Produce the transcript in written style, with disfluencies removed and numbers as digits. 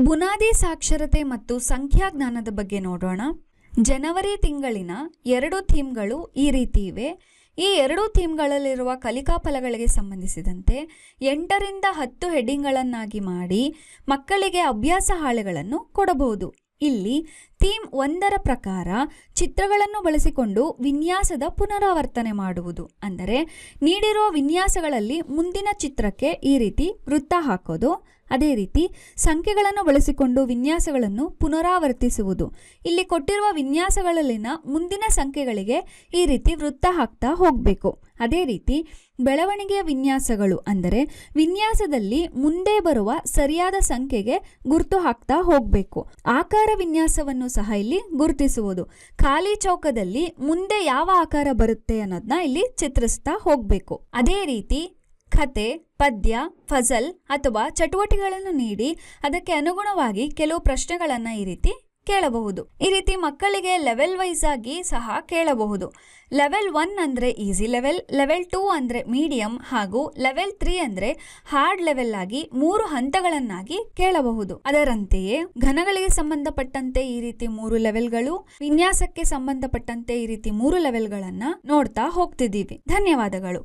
ಬುನಾದಿ ಸಾಕ್ಷರತೆ ಮತ್ತು ಸಂಖ್ಯಾಜ್ಞಾನದ ಬಗ್ಗೆ ನೋಡೋಣ. ಜನವರಿ ತಿಂಗಳಿನ 2 ಥೀಮ್ಗಳು ಈ ರೀತಿ ಇವೆ. ಈ 2 ಥೀಮ್ಗಳಲ್ಲಿರುವ ಕಲಿಕಾ ಫಲಗಳಿಗೆ ಸಂಬಂಧಿಸಿದಂತೆ 8ರಿಂದ 10 ಹೆಡ್ಡಿಂಗ್ಗಳನ್ನಾಗಿ ಮಾಡಿ ಮಕ್ಕಳಿಗೆ ಅಭ್ಯಾಸ ಹಾಳೆಗಳನ್ನು ಕೊಡಬಹುದು. ಇಲ್ಲಿ ಥೀಮ್ 1ರ ಪ್ರಕಾರ ಚಿತ್ರಗಳನ್ನು ಬಳಸಿಕೊಂಡು ವಿನ್ಯಾಸದ ಪುನರಾವರ್ತನೆ ಮಾಡುವುದು. ಅಂದರೆ ನೀಡಿರುವ ವಿನ್ಯಾಸಗಳಲ್ಲಿ ಮುಂದಿನ ಚಿತ್ರಕ್ಕೆ ಈ ರೀತಿ ವೃತ್ತ ಹಾಕೋದು. ಅದೇ ರೀತಿ ಸಂಖ್ಯೆಗಳನ್ನು ಬಳಸಿಕೊಂಡು ವಿನ್ಯಾಸಗಳನ್ನು ಪುನರಾವರ್ತಿಸುವುದು. ಇಲ್ಲಿ ಕೊಟ್ಟಿರುವ ವಿನ್ಯಾಸಗಳಲ್ಲಿನ ಮುಂದಿನ ಸಂಖ್ಯೆಗಳಿಗೆ ಈ ರೀತಿ ವೃತ್ತ ಹಾಕ್ತಾ ಹೋಗಬೇಕು. ಅದೇ ರೀತಿ ಬೆಳವಣಿಗೆಯ ವಿನ್ಯಾಸಗಳು ಅಂದರೆ ವಿನ್ಯಾಸದಲ್ಲಿ ಮುಂದೆ ಬರುವ ಸರಿಯಾದ ಸಂಖ್ಯೆಗೆ ಗುರುತು ಹಾಕ್ತಾ ಹೋಗಬೇಕು. ಆಕಾರ ವಿನ್ಯಾಸವನ್ನು ಸಹ ಇಲ್ಲಿ ಗುರುತಿಸುವುದು. ಖಾಲಿ ಚೌಕದಲ್ಲಿ ಮುಂದೆ ಯಾವ ಆಕಾರ ಬರುತ್ತೆ ಅನ್ನೋದನ್ನ ಇಲ್ಲಿ ಚಿತ್ರಿಸ್ತಾ ಹೋಗಬೇಕು. ಅದೇ ರೀತಿ ಕತೆ, ಪದ್ಯ, ಫಜಲ್ ಅಥವಾ ಚಟುವಟಿಕೆಗಳನ್ನು ನೀಡಿ ಅದಕ್ಕೆ ಅನುಗುಣವಾಗಿ ಕೆಲವು ಪ್ರಶ್ನೆಗಳನ್ನು ಈ ರೀತಿ ಕೇಳಬಹುದು. ಈ ರೀತಿ ಮಕ್ಕಳಿಗೆ ಲೆವೆಲ್ ವೈಸ್ ಆಗಿ ಸಹ ಕೇಳಬಹುದು. ಲೆವೆಲ್ 1 ಅಂದರೆ ಈಸಿ ಲೆವೆಲ್, ಲೆವೆಲ್ 2 ಅಂದರೆ ಮೀಡಿಯಂ ಹಾಗೂ ಲೆವೆಲ್ 3 ಅಂದರೆ ಹಾರ್ಡ್ ಲೆವೆಲ್ ಆಗಿ 3 ಹಂತಗಳನ್ನಾಗಿ ಕೇಳಬಹುದು. ಅದರಂತೆಯೇ ಘನಗಳಿಗೆ ಸಂಬಂಧಪಟ್ಟಂತೆ ಈ ರೀತಿ 3 ಲೆವೆಲ್ಗಳು, ವಿನ್ಯಾಸಕ್ಕೆ ಸಂಬಂಧಪಟ್ಟಂತೆ ಈ ರೀತಿ 3 ಲೆವೆಲ್ಗಳನ್ನ ನೋಡ್ತಾ ಹೋಗ್ತಿದ್ದೀವಿ. ಧನ್ಯವಾದಗಳು.